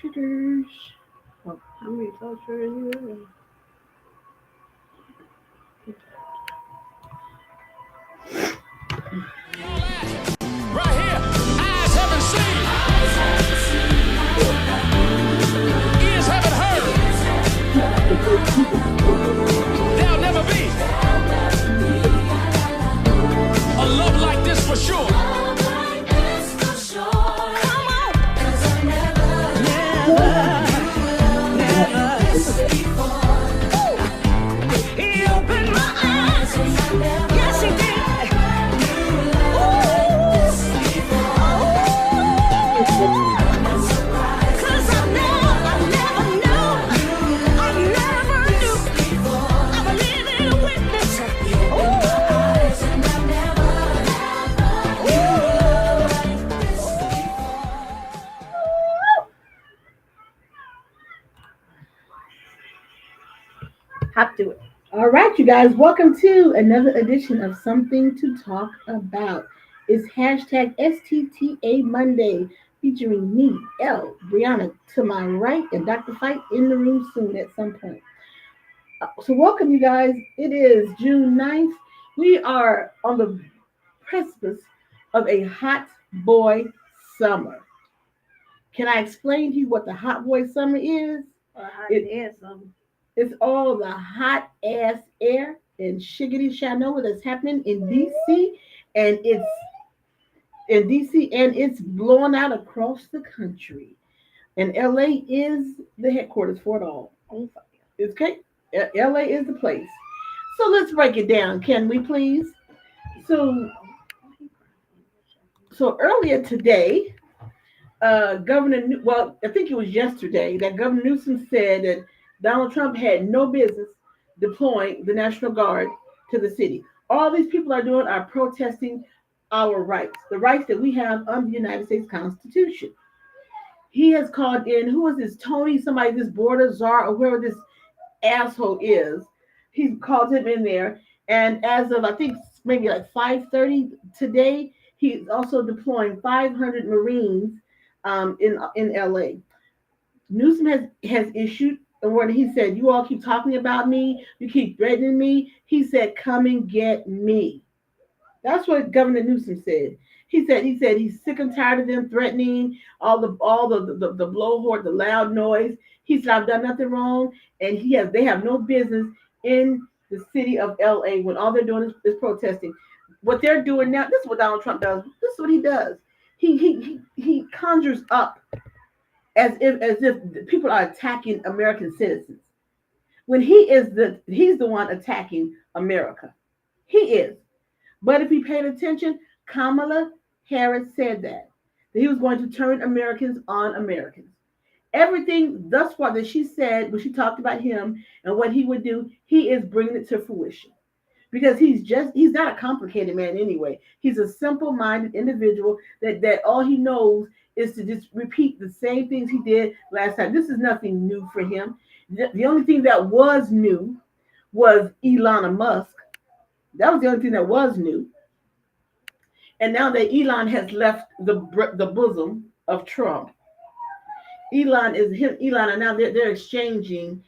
computers. Well, how many thoughts are in there? Right here, eyes haven't seen, ears haven't heard. There'll never be a love like this for sure. Hop to it. All right, you guys, welcome to another edition of Something to Talk About. It's hashtag STTA Monday featuring me, L, Brianna to my right, and Dr. Fight in the room soon at some point. So, welcome, you guys. It is June 9th. We are on the precipice of a hot boy summer. Can I explain to you what the hot boy summer is? It's all the hot ass air and shiggity shanova that's happening in DC, and it's blowing out across the country. And LA is the headquarters for it all. It's okay. LA is the place. So let's break it down, can we please? So earlier today, I think it was yesterday that Governor Newsom said that Donald Trump had no business deploying the National Guard to the city. All these people are doing are protesting our rights, the rights that we have under the United States Constitution. He has called in, who is this Tony, somebody, this border czar, or whoever this asshole is. He's called him in there. And as of, I think, maybe like 5:30 today, he's also deploying 500 Marines in LA. Newsom has issued a word. He said, "You all keep talking about me. You keep threatening me." He said, "Come and get me." That's what Governor Newsom said. He said he's sick and tired of them threatening all the blowhorn, the loud noise. He said, "I've done nothing wrong," and they have no business in the city of LA when all they're doing is protesting. What they're doing now, this is what Donald Trump does. This is what he does. He conjures up as if people are attacking American citizens when he's the one attacking America. He is. But if you paid attention, Kamala Harris said that he was going to turn Americans on Americans. Everything thus far that she said when she talked about him and what he would do, he is bringing it to fruition. Because he's not a complicated man anyway. He's a simple-minded individual that all he knows is to just repeat the same things he did last time. This is nothing new for him. The only thing that was new was Elon Musk. That was the only thing that was new. And now that Elon has left the bosom of Trump, Elon and now they're exchanging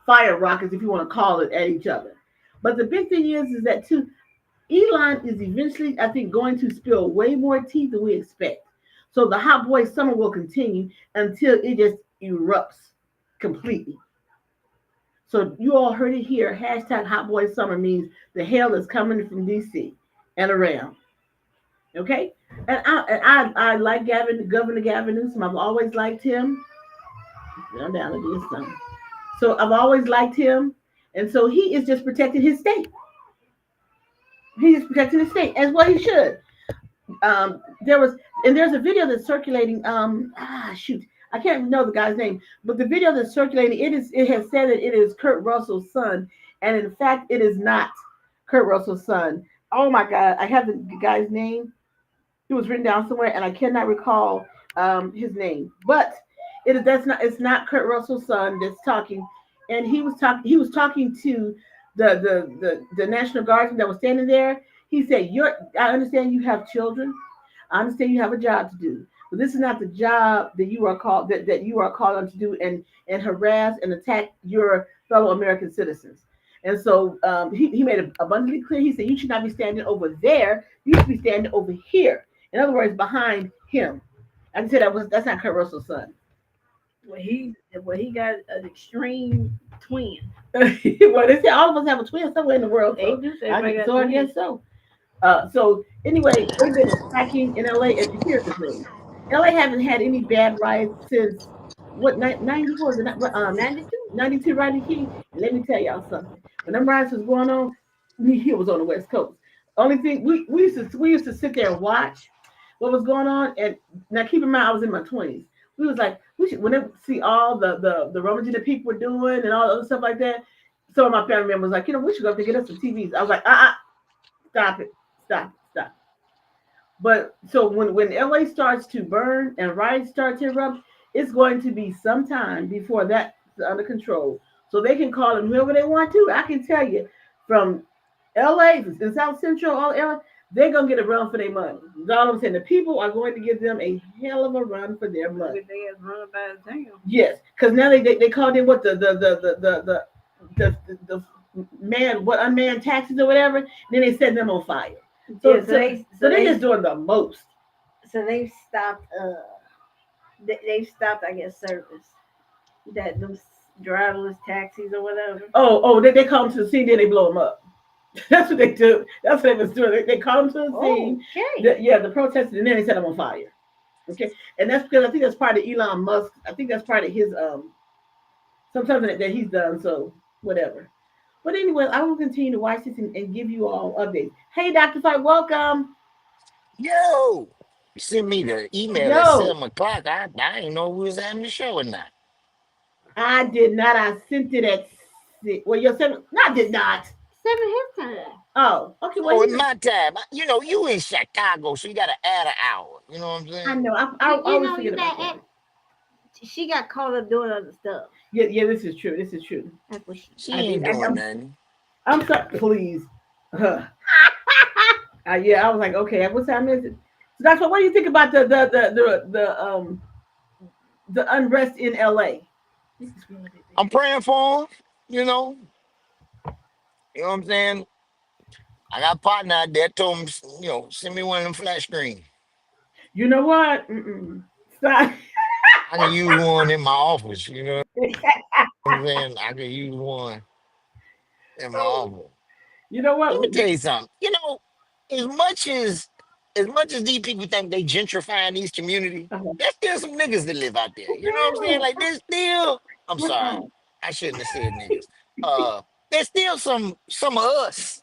fire rockets, if you want to call it, at each other. But the big thing is that too, Elon is eventually, I think, going to spill way more tea than we expect. So the hot boy summer will continue until it just erupts completely. So you all heard it here. Hashtag hot boy summer means the hell is coming from DC and around. Okay? And I like Governor Gavin Newsom. I've always liked him. I'm down to do something. So I've always liked him. And so he is just protecting his state. He is protecting his state as well he should. There's a video that's circulating. I can't know the guy's name, but the video that's circulating, it has said that it is Kurt Russell's son, and in fact, it is not Kurt Russell's son. Oh my God, I have the guy's name. It was written down somewhere, and I cannot recall his name. But it's not Kurt Russell's son that's talking, and he was talking to the National Guardsman that was standing there. He said, I understand you have children. I understand you have a job to do. But this is not the job that you are called on to do and harass and attack your fellow American citizens. And so he made it abundantly clear. He said you should not be standing over there. You should be standing over here. In other words, behind him. I can say that's not Kurt Russell's son. Well, he got an extreme twin. Well, they say all of us have a twin somewhere in the world. They So do say everybody got I twins. guess so. So anyway, they've been attacking in LA. And here's the thing: LA haven't had any bad riots since what 94 was it? 92. 92 rioting king. And let me tell y'all something. When them riots was going on, he was on the West Coast. Only thing we used to sit there and watch what was going on. And now keep in mind, I was in my 20s. We was like, we should whenever see all the rummaging that people were doing and all the other stuff like that. Some of my family members was like, we should go up to get us some TVs. I was like, stop it, stop. But so when LA starts to burn and riots start to erupt, it's going to be some time before that's under control. So they can call them whoever they want to. I can tell you, from LA in South Central, all LA, they're gonna get a run for their money. That's all I'm saying. The people are going to give them a hell of a run for their money. They had run by the town. Yes, because now they called in what the man what unmanned taxis or whatever. And then they set them on fire. So, Yeah, so they're just doing the most. So they stopped. They stopped. I guess service that those driverless taxis or whatever. They call them to the scene, then they blow them up. That's what they do. That's what they was doing. They call them to the scene. Okay. The protesters, and then they set them on fire. Okay, and that's because I think that's part of Elon Musk. I think that's part of his sometimes that he's done. So whatever. But anyway, I will continue to watch this and give you all updates. Hey, Dr. Fight, welcome. Yo, you sent me the email at Yo, 7 o'clock. I didn't know we was having the show or not. I did not. I sent it at six. Well, you're seven. No, I did not. 7 his time. Oh, okay. Well, Oh, in my time, you in Chicago, so you got to add an hour. You know what I'm I saying? know. I You always know, forget you about got. that. She got caught up doing other stuff. Yeah. This is true. This is true. That's what she. She I did. ain't doing nothing. I'm sorry. Please. Yeah. I was like, okay. What time is it? So that's what do you think about the unrest in LA? I'm praying for him. You know, you know what I'm saying. I got a partner out there told him, send me one of them flat screens. You know what? Mm-mm. Stop. I can use one in my office. You know what I'm saying? I can use one in my office. You know Let me what? tell you something. As much as these people think they gentrifying these communities, Uh-huh. there's still some niggas that live out there. You know what I'm saying? Okay. Like there's still. I'm What's sorry, wrong? I shouldn't have said niggas. There's still some of us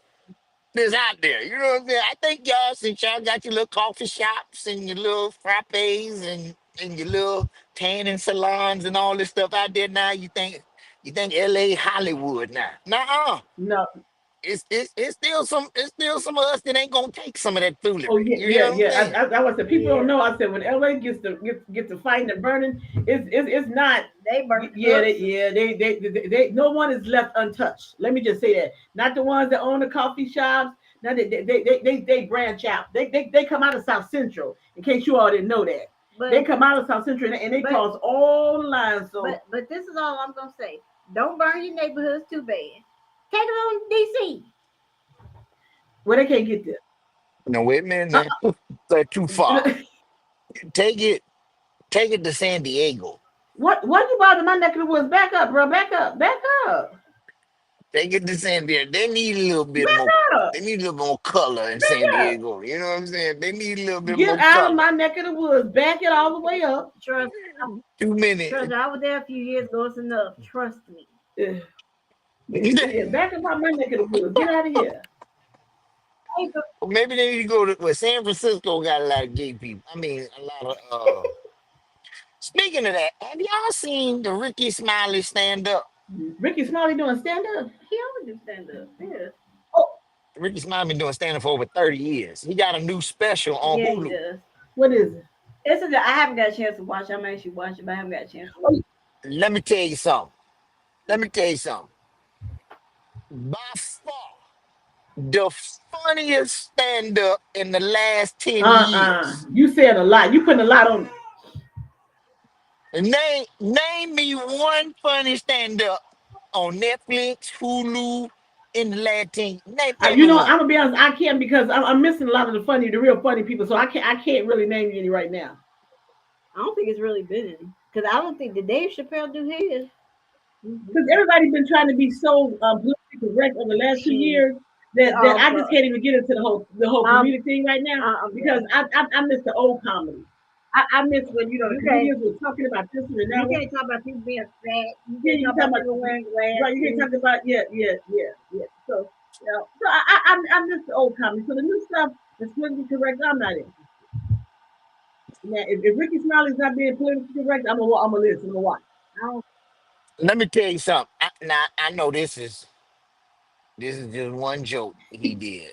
that's out there. You know what I'm saying? I think y'all, since y'all got your little coffee shops and your little frappes and your little tanning salons and all this stuff out there now, you think LA Hollywood now. Nuh-uh. No. It's still some of us that ain't gonna take some of that Oh foolery. yeah, You hear yeah, what I'm yeah. saying? I was saying people don't Yeah. know. I said when LA gets to fighting and burning, it's not. They burnt. Yeah, up. they no one is left untouched. Let me just say that. Not the ones that own the coffee shops. Now they branch out. They come out of South Central. In case you all didn't know that, they But come out of South Central and they but cause all the lines. So but this is all I'm gonna say. Don't burn your neighborhoods too bad. Take it on DC. where they can't get there. No, wait a minute, Uh, man. That's too far. Take it, take it to San Diego. what you bother my neck of the woods? Back up, bro. Back up, Take it to San Diego. They need a little bit back more. up, They need a little more color in San back up. Diego. You know what I'm saying? They need a little bit Get more out of color. my neck of the woods. Back it all the way up. Trust, Too many. trust. I was there a few years ago. It's enough. Trust me. Yeah, back up out my neck of the woods. Get out of here. Maybe they need to go to San Francisco. Got a lot of gay people. I mean, a lot of. Speaking of that, have y'all seen the Ricky Smiley stand up? Ricky Smiley doing stand up. He always do stand up. Yeah. Oh, Ricky Smiley been doing stand up for over 30 years. He got a new special on Yeah, he Hulu. does. what is it? I haven't got a chance to watch it. I'm actually watching, but I haven't got a chance to watch Oh, Let me tell you something. Let me tell you something. By far, the funniest stand up in the last 10 years. You saying a lot. You putting a lot on. Name me one funny stand up on Netflix, Hulu, in the last 10. Name You me know, one. I'm gonna be honest. I can't because I'm missing a lot of the real funny people. So I can't really name you any right now. I don't think it's really been any. Because I don't think did Dave Chappelle do his. Because everybody's been trying to be so politically correct over the last two She, years that oh, I just God. can't even get into the whole I'm, comedic thing right now I'm because done. I miss the old comedy. I miss when the You can't, comedians were talking about this and you that one. can't talk about people being fat. You Yeah, can't you talk can talk about about people wearing right. You can glasses. talk about So I miss the old comedy. So the new stuff that's politically correct, I'm not in. Now, if Ricky Smiley's not being politically correct, I'm gonna listen. I'm gonna watch. I don't, Let me tell you something. Now I know this is just one joke he did,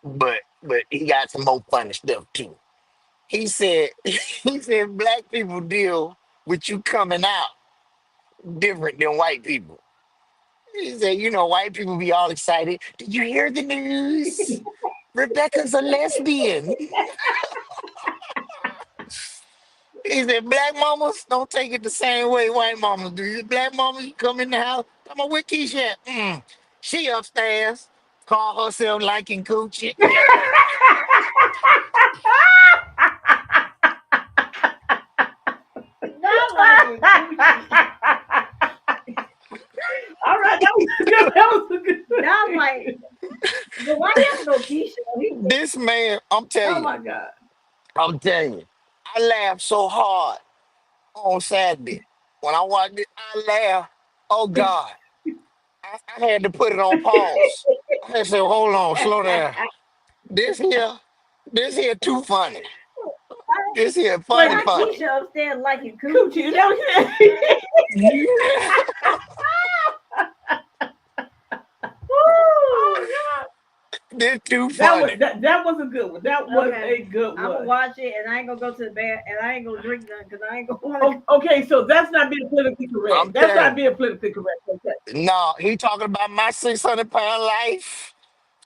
but he got some more funny stuff too. He said he said black people deal with you coming out different than white people. He said, white people be all excited. Did you hear the news? Rebecca's a lesbian. He said, black mamas don't take it the same way white mamas do. You black mamas, you come in the house, I'm a where Keisha at? She upstairs, call herself liking coochie. not like it. Gucci. All right, that was good. That was a good. Not like, but why you have to go Keisha? He said, This man, Oh my God. I'm telling you, I laughed so hard on Saturday. When I watched it, I laughed. Oh God. I had to put it on pause. I had to say, hold on, slow down. This here, this here too funny. This here funny, Wait, not funny. Keisha upstairs liking Coochie, coochie. is that what you said? Woo! Oh God. This too That was funny. that was a good one. That was Okay. a good I'm gonna one. watch it and I ain't gonna go to the bed and I ain't gonna drink none because I ain't gonna want to. Okay, so that's not being politically correct. I'm That's not telling being politically correct. Okay. you. No, he talking about my 600 pound life.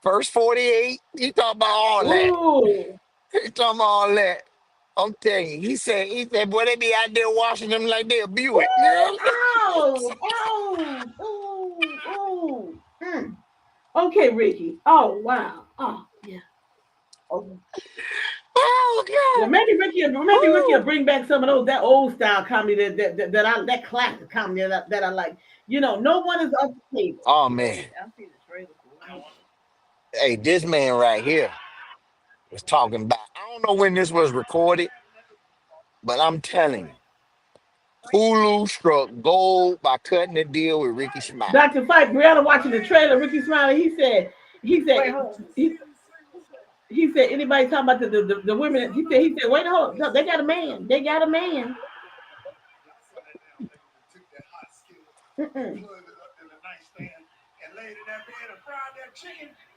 First 48. He talking about all that. Ooh. He talking about all that. I'm telling you. He said, boy, they be out there washing them like they're Buick. You know? Oh, oh, ooh, ooh. Okay, Ricky. Oh, wow. Oh, yeah. Okay. Oh Well, God. maybe Ricky will Woo. bring back some of that old style comedy that classic comedy that I like. No one is off the table. Oh man. I see the trailer for it. Hey, this man right here was talking about. I don't know when this was recorded, but I'm telling you, Hulu struck gold by cutting the deal with Ricky Smiley. Dr. Fight, Brianna watching the trailer. Ricky Smiley. He Wait, said, hold on. he, he said, anybody talking about the women? He said, wait, hold, no, they got a man. They got a man. Mm-mm.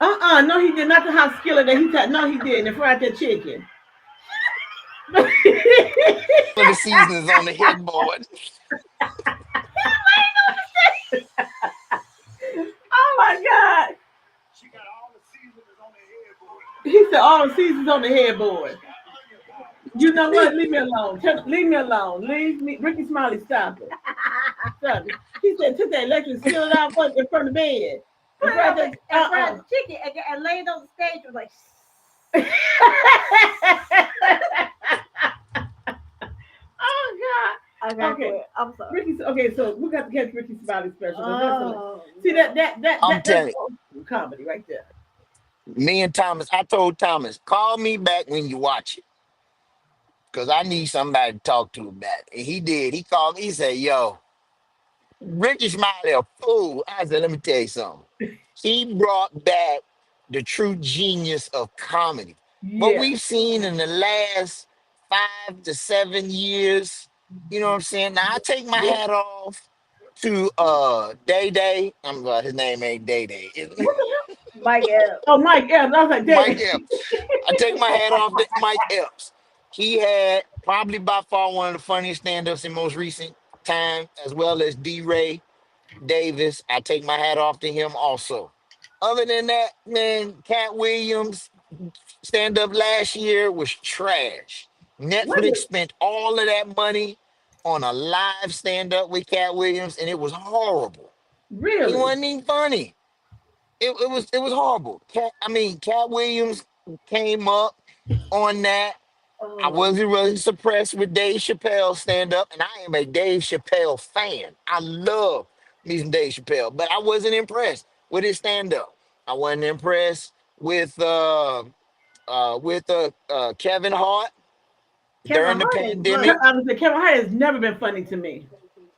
No, he did not the hot skillet that he no, he didn't. And fried that chicken. For the seasons on the headboard. Oh my God. He said all the seasons on the headboard. You know what? Leave me alone. Leave me alone. Leave me. Ricky Smiley, stop it. Stop it. He said took that electric skillet out in front of the bed. And fried that, And fried the chicken and laid on the stage was like, Oh okay, God. Okay. quit. I'm sorry. Okay, so we got to catch Ricky Smiley special. Oh, See I'm that's telling comedy right there. you, me and Thomas, I told Thomas, call me back when you watch it. Because I need somebody to talk to about it. And he did. He called me, he said, yo, Ricky Smiley a fool. I said, let me tell you something. He brought back the true genius of comedy. What Yeah. we've seen in the last 5 to 7 years, you know what I'm saying? Now I take my Yeah. hat off to Day Day. His name ain't Day Day. What the hell? Mike Epps. Oh, Mike Evans. I was like, Mike David. Epps. I take my hat off to Mike Epps. He had probably by far one of the funniest stand-ups in most recent time, as well as D. Ray Davis. I take my hat off to him also. Other than that, man, Cat Williams stand up last year was trash. What Netflix is spent all of that money on a live stand up with Cat Williams, and it was horrible. He Really? wasn't even funny. It was horrible. Cat Williams came up on that. I Oh, wasn't really suppressed with Dave Chappelle stand up, and I am a Dave Chappelle fan. I love me some Dave Chappelle, but I wasn't impressed with his stand up. I wasn't impressed with Kevin Hart Kevin during the Hart is Well, pandemic. funny. I was like, Kevin Hart has never been funny to me.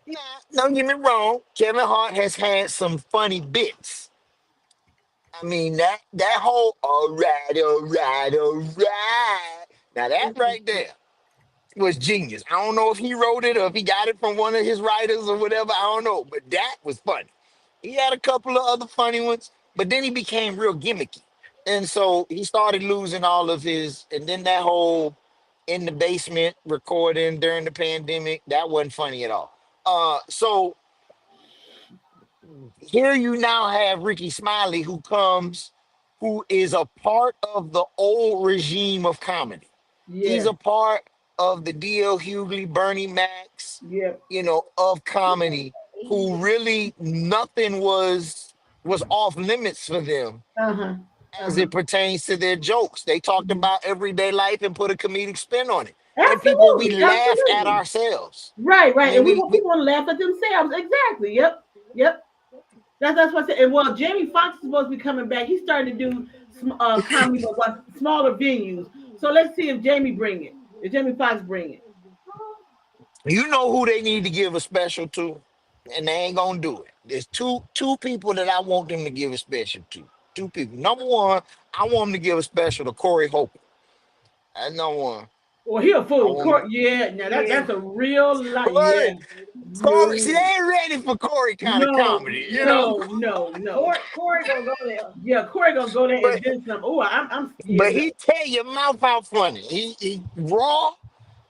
Nah, don't get me wrong. Kevin Hart has had some funny bits. That whole all right. Now that right there was genius. I don't know if he wrote it or if he got it from one of his writers or whatever. I don't know, but that was funny. He had a couple of other funny ones, but then he became real gimmicky, and so he started losing all of his. And then that whole in the basement recording during the pandemic, that wasn't funny at all. So here you now have Ricky Smiley who is a part of the old regime of comedy. He's Yeah. a part of the D.L. Hughley, Bernie Macs, Yeah. of comedy, who really nothing was off limits for them Uh huh. Uh as huh. it pertains to their jokes. They talked about everyday life and put a comedic spin on it. And people, we Absolutely. laughed at Absolutely. ourselves. Right. I Right. mean, And we people want to laugh at themselves. Exactly. Yep. Yep. That's what I said. And well, Jamie Foxx is supposed to be coming back. He's starting to do comedy, but what smaller venues. So let's see if Jamie bring it. If Jamie Foxx bring it. You know who they need to give a special to, and they ain't gonna do it. There's two people that I want them to give a special to. Two people. Number one, I want them to give a special to Corey Holcomb. That's number one. Well, he a I fool. want Yeah. Now Yeah. that's a real lot. Corey. Yeah. Corey. See, they No. ain't ready for Corey kind of No. comedy, No. No. No. Corey gonna go there. Yeah. Corey gonna go there But and then some. Oh, yeah. but No. he tear your mouth out funny. He raw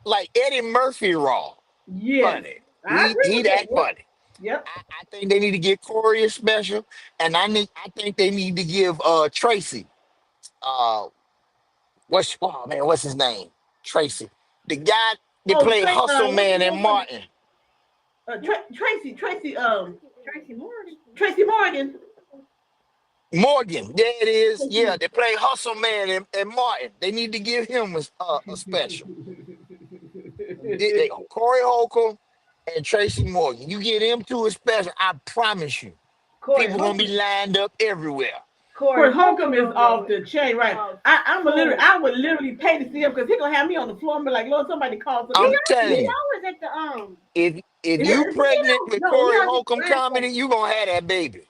like Eddie Murphy raw Yes. funny. I agree He with that. that Yep. funny. Yep. I think they need to get Corey a special, and I think they need to give Tracy uh what's his name? Tracy. The guy that Oh, played Hustle what's his Man and name? Martin. Tracy Morgan. Tracy Morgan. Morgan. There it is. Yeah, they play Hustle Man and Martin. They need to give him a special. Corey Holcomb and Tracy Morgan. You get them two a special, I promise you. Corey People gonna be Holcomb. lined up everywhere. Corey Holcomb is gonna off go the chain, right? off I would literally pay to see him because he gonna have me on the floor and be like, Lord, somebody call He somebody. I'm al- telling he you, always at the if Is you it, pregnant with no, he Corey always at the Holcomb Laugh comedy, Factory. you gonna have that baby.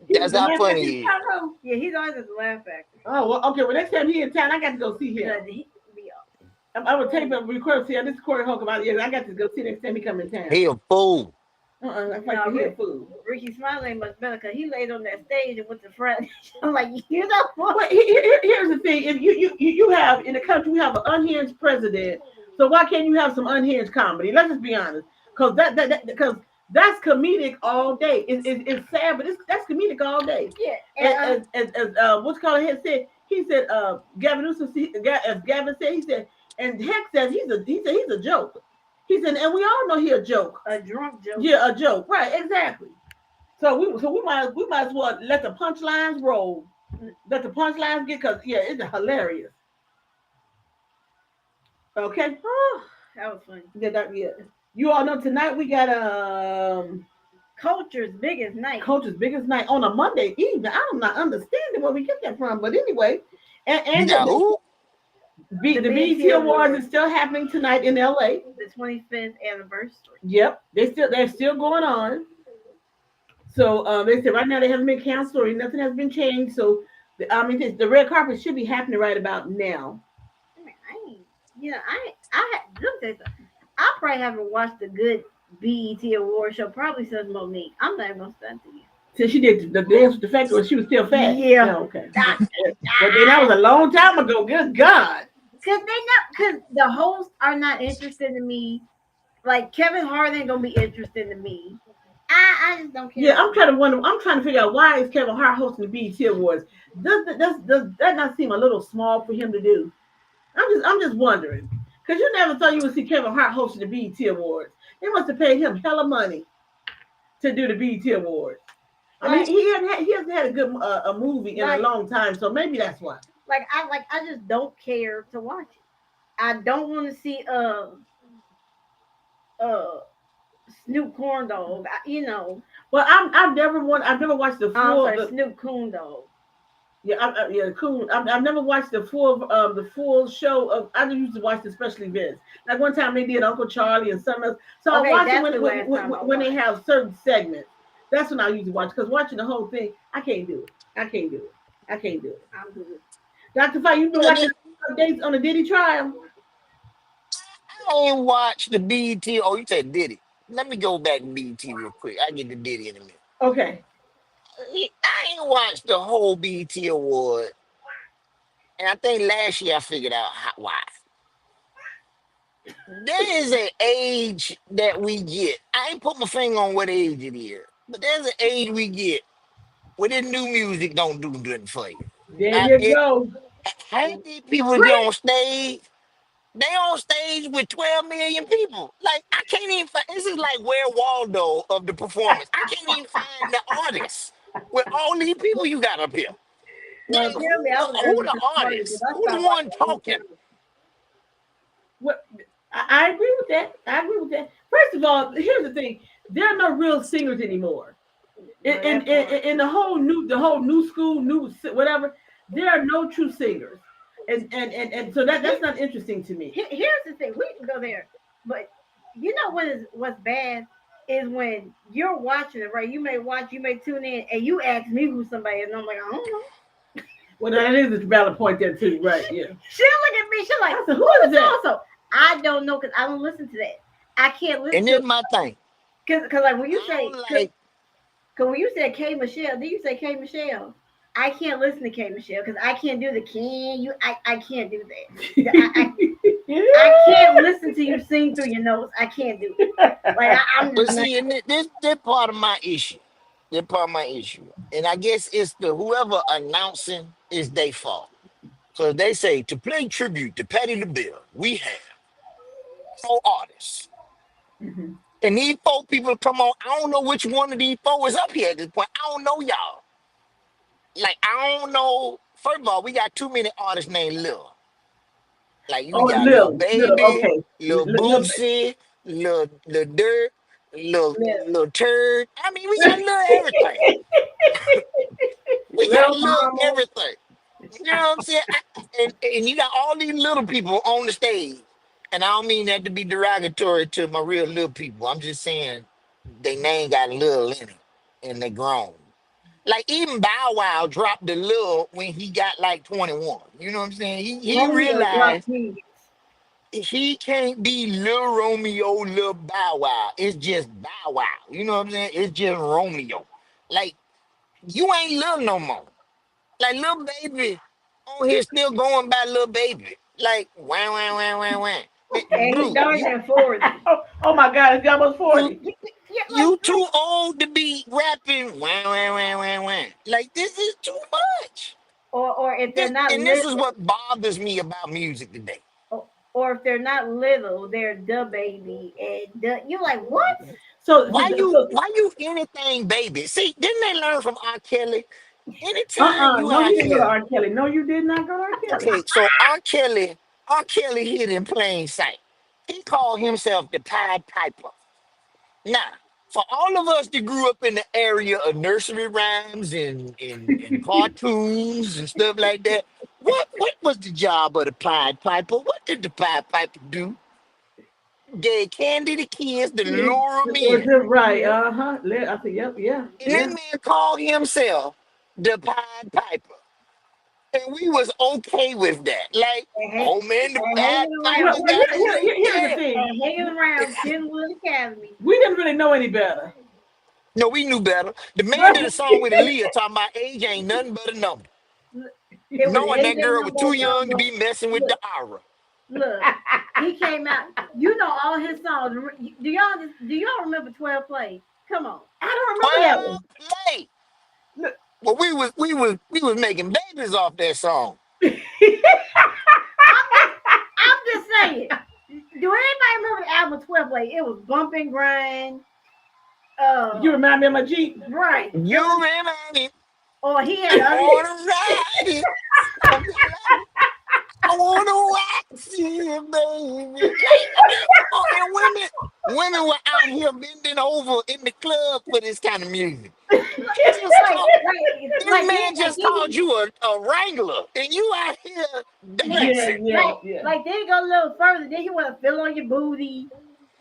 He was That's the how last funny in he is. Chicago. Yeah, he's always at the Laugh Factory. Oh, well, okay. Well, next time he in town, I got to go see him. Yeah, he be off. I would tape and record. See, this is Corey Holcomb. I got to go see next time he come in town. He a fool. I No, fight he a fool. Ricky Smiley ain't much better because he laid on that stage and went to front. I'm like, you know what? But here's the thing: if you have in the country, we have an unhinged president. So why can't you have some unhinged comedy? Let's just be honest, because because that's comedic all day. It's sad, but that's comedic all day. Yeah, and As what's called had said, he said Gavin Newsom, as Gavin said, he said, and Heck says he's a joke. He said, and we all know he a joke. a drunk joke. Yeah, a joke. Right, exactly. So we might as well let the punchlines roll. Let the punchlines get because yeah, it's hilarious. Okay. That was funny. Yeah. You all know tonight we got Culture's biggest night. Coach's biggest night on a Monday evening. I'm not understanding where we get that from, but anyway, You and got who? the The BET BET Awards Awards. is still happening tonight in LA. The 25th anniversary. Yep, they're still going on. So they said right now they haven't been canceled or nothing has been changed. So the red carpet should be happening right about now. I mean, look at that. I probably haven't watched a good BET award show probably since Monique. I'm not even gonna stunt to you. Since she did the dance with the fact that she was still fat. Yeah. Oh, okay. But then that was a long time ago. Good God. Because the hosts are not interested in me. Like Kevin Hart ain't gonna be interested in me. I just don't care. Yeah, I'm trying to figure out why is Kevin Hart hosting the BET Awards. Does that not seem a little small for him to do? I'm just wondering. Because you never thought you would see Kevin Hart hosting the BET Awards. They must have paid him hella money to do the BET Awards. I mean, Like, he hasn't had a good a movie in a like, long time, so maybe that's why. I just don't care to watch it. I don't want to see uh Snoop Corn Dog. Well, I've never watched the I'm full. sorry, Snoop Coon Dog. Yeah, yeah, cool. I've never watched the full show of. I just used to watch the special events. Like one time they did Uncle Charlie and something else. So I Okay, watch it that's the last time I when they watched. have certain segments. That's when I usually watch because watching the whole thing, I can't do it. I can't do it. I can't do it. I'm good. Dr. Fight, you've been Yeah, watching updates on the Diddy trial. I ain't watched the BET. Oh, you said Diddy. Let me go back to BET real quick. I get to Diddy in a minute. Okay. I ain't watched the whole BET award, and I think last year I figured out why. There is an age that we get. I ain't put my finger on what age it is, but there's an age we get where this new music don't do nothing for you. There I, you it go. half these people get Preach. on stage. They on stage with 12 million people. Like I can't even find. This is like Where Waldo of the performance. I can't even find the artists with all these people you got up here. Don't Like tell me I was who ever the disappointed because artists? I Who the stopped one watching talking? YouTube. What I agree with that. I agree with that. First of all, here's the thing: there are no real singers anymore. in, Well, in, that in part. in the whole new school, whatever, there are no true singers, and so that's not interesting to me. Here's the thing. We can go there, but what's bad is when you're watching it, right? You may tune in, and you ask me who somebody is, and I'm like, I don't know. Well, that is a valid point there too, right? Yeah. She'll look at me. She's like, I said, who who is is that? so so? I don't know because I don't listen to that. I can't listen And to then my thing. because like when you I say don't like. because when you said K Michelle, then you say K Michelle. I can't listen to K Michelle because I can't do the can you. I can't do that. I can't listen to you sing through your nose. I can't do it. Like I'm But just not. see, and this part of my issue. That part of my issue. And I guess it's the whoever announcing is their fault. So they say to play tribute to Patti LaBelle, we have 4 artists. Mhm. And these 4 people come on. I don't know which one of these 4 is up here at this point. I don't know y'all. Like I don't know. First of all, we got too many artists named Lil. Like we Oh, got Lil little, Baby, okay, Lil little, Bootsy, Lil Dirt, Little, Lil Turd. I mean, we got Lil everything. We got little Lil mama. everything. You know what I'm saying? And you got all these little people on the stage. And I don't mean that to be derogatory to my real little people. I'm just saying they name got little in it and they grown. Like even Bow Wow dropped the little when he got like 21. You know what I'm saying? He Romeo dropped realized his. he can't be Lil Romeo, Lil Bow Wow. It's just Bow Wow. You know what I'm saying? It's just Romeo. Like you ain't Lil no more. Like Lil Baby on here still going by Lil Baby. Like wah wah wah wah wah. And he Bro, darn near 40. Oh my God, it's almost you 40. Yeah, you too old to be rapping wah wah wah wah wah. Like this is too much. or if they're This not and this is little, what bothers me about music today. or if they're not little, they're the baby, and you're like, what? So, so, so Why you anything baby? See, didn't they learn from R. Kelly? Anytime you no, R. you didn't go to Kelly. R. Kelly. No, you did not go to R. Kelly. Okay, so R. Kelly hid in plain sight. He called himself the Pied Piper. Now, for all of us that grew up in the area of nursery rhymes and cartoons and stuff like that, what was the job of the Pied Piper? What did the Pied Piper do? Gave candy to kids to Yeah, lure them in. right. Yep. I said, yep, yeah, And that yeah. man called himself the Pied Piper. And we was okay with that. Like, And, oh man, the Pied hanging Well, around, Piper got a little here's the yeah. thing. and hanging around Kenwood Academy. We didn't really know any better. No, we knew better. The man Right? did a song with Aaliyah talking about age ain't nothing but a number. It was Knowing that AJ girl was too number young to number. be messing with the Look, aura. look. He came out. You know all his songs. Do y'all remember 12 Plays? Come on. I don't remember that 12 one. play. Look. Well, we was making babies off that song. I'm just saying. album 12 like it was bump and grind. You remind me of my Jeep. Right. You remind me. Or he I had other. wanna ride it. Something like, I wanna wax it, baby. Like, I mean, come on, and women were out here bending over in the club for this kind of music. He just Like, called, this like, man like just called you a wrangler, and you out here Yeah, dancing. yeah, yeah. like then he go a little further. Then he want to feel on your booty.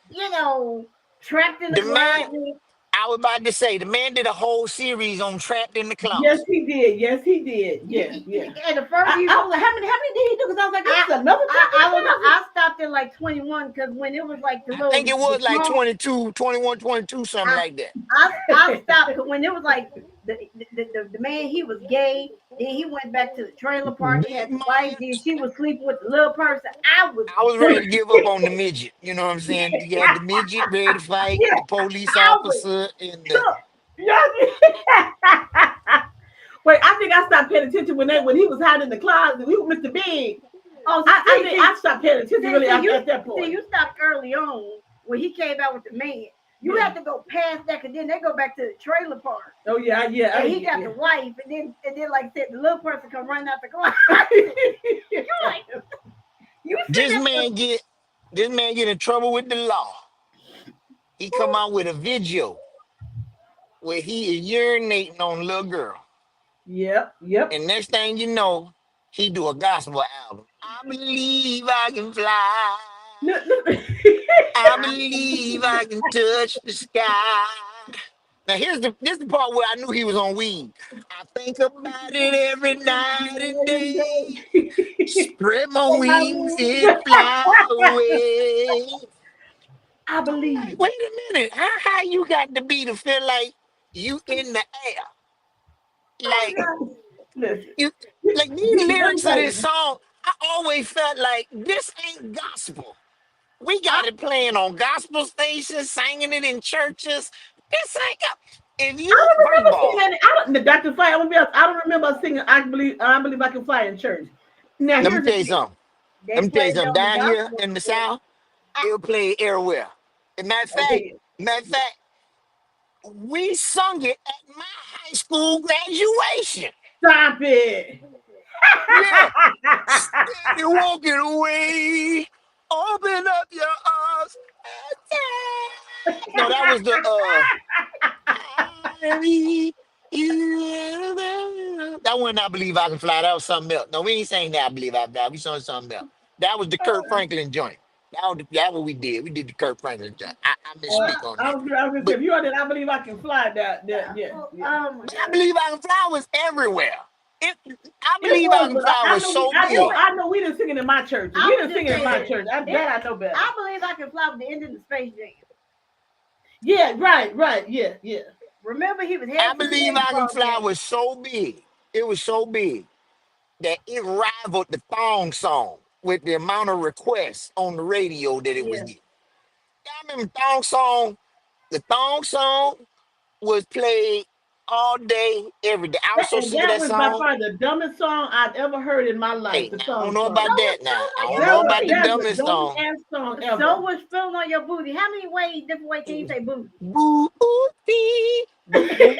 You know, trapped in the The man, closet. I was about to say, the man did a whole series on Trapped in the Yes, Closet. he did. Yes, he did. Yeah, yeah. And the first I was like, how many did he do? Because I was like, this is another I don't know. time. I stopped at like 21 because when it was like the I little, think it was the like small, 22, 21, 22, something I, like that. I stopped 'cause when it was like the man he was gay. Then he went back to the trailer park. He Big had the wife. Then Monch. she was sleeping with the little person. I was I was ready done. to give up on the midget. You know what I'm saying? You had the midget ready to fight Yeah, the police I was officer and the. cooked. Yes. Wait, I think I stopped paying attention when he was hiding in the closet. We were Mr. Big. Oh, I think I stopped paying attention really at that see, point. you stopped early on when he came out with the man. You have to go past that, cause then they go back to the trailer park. Oh yeah, yeah. And he got the wife, and then like I said, the little person come running out the closet. You like you This sitting there. man get this man get in trouble with the law. He come out with a video where he is urinating on a little girl. Yep, yep. And next thing you know, he do a gospel album. I believe I can fly. No, no. I believe I can touch the sky. Now this is the part where I knew he was on weed. I think about it every night and day. Spread my wings and fly away. I I'm like, believe. wait a minute. How you got to be to feel like you in the air? Like Listen, you like these let me lyrics of tell this you. song, I always felt like this ain't gospel. We got it playing on gospel stations, singing it in churches. This ain't got if I you don't first of remember all, singing. I don't. The Dr. Fly. I'm gonna be honest. I don't remember singing. I believe I can fly in church. Now let me here's the tell you thing. something. They Let me tell you played it something. on the Down here gospel. in the South, it'll play everywhere. As Okay, matter of fact, we sung it at my high school graduation. stop it. Yeah. Steady walking away. Open up your arms. And take- No, that was the I need you. That one I believe I can fly. That was something else. No, we ain't saying that I believe I can fly. We sang something else. That was the Kurt Franklin joint. That what we did. We did the Kurt Franklin joint. I misspeak on I that. was gonna say, But if you are that, I believe I can fly. That, yeah, Oh, yeah. oh my but I god! believe I can fly was everywhere. It I It believe I was, can but fly I was know we, so big. I know we didn't sing it in my church. We I didn't was sing just it in my saying, church. That I know better. I believe I can fly with the end of the Space Jam. Yeah, right, yeah, yeah. Remember, he was I headed to the believe I can baseball fly game. was so big. It was so big that it rivaled the thong song with the amount of requests on the radio that it was Yeah. getting. I remember the thong song was played all day, every day. I was so And sick of that that was by song. far the dumbest song I've ever heard in my life. Hey, The I don't song know song. about So that was now. feeling I on don't your know about the booty. That's the dumbest dumbest song. ass song So ever. was feeling on your booty. How many ways, different ways can you say booty? Boo dee, boo boo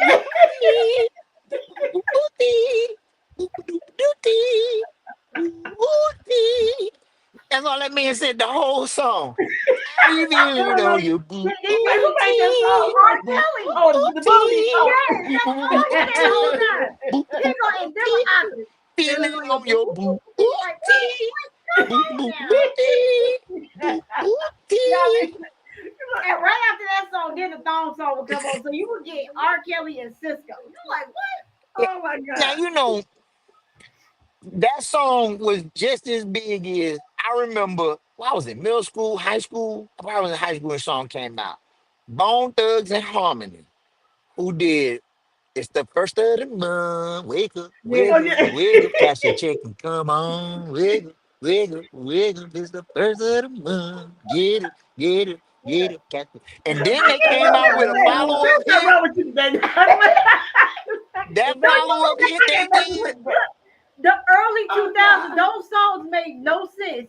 dee, boo dee, boo doo dee, boo dee. That's all that man said the whole song. How you feeling on your Did, booty? did, Wait, who made that song? R. Kelly. Oh, the booty. Oh. Yes, that's all he said the whole time. He go in different octaves. Feeling Feeling on your on your booty. Like, booty. come Boo on boo now. booty. Boo Yeah, booty. and right after that song, then the thong song would come on. So you would get R. Kelly and Cisco. You're like, what? Oh my Now God. you know that song was just as big as I remember. Well, I was in middle school, high school. I probably was in high school when the song came out. Bone Thugs and Harmony, who did It's the first of the month. Wake up, Yeah. Oh wake up, yeah. wake up. Cash your check and come on. Wake up, wake up, wake up. It's the first of the month. Get it, get it, get it. Cash it. And then they What's came out with a follow up hit. wrong with you today? That No, follow up hit they did. the early 2000s, those songs made no sense.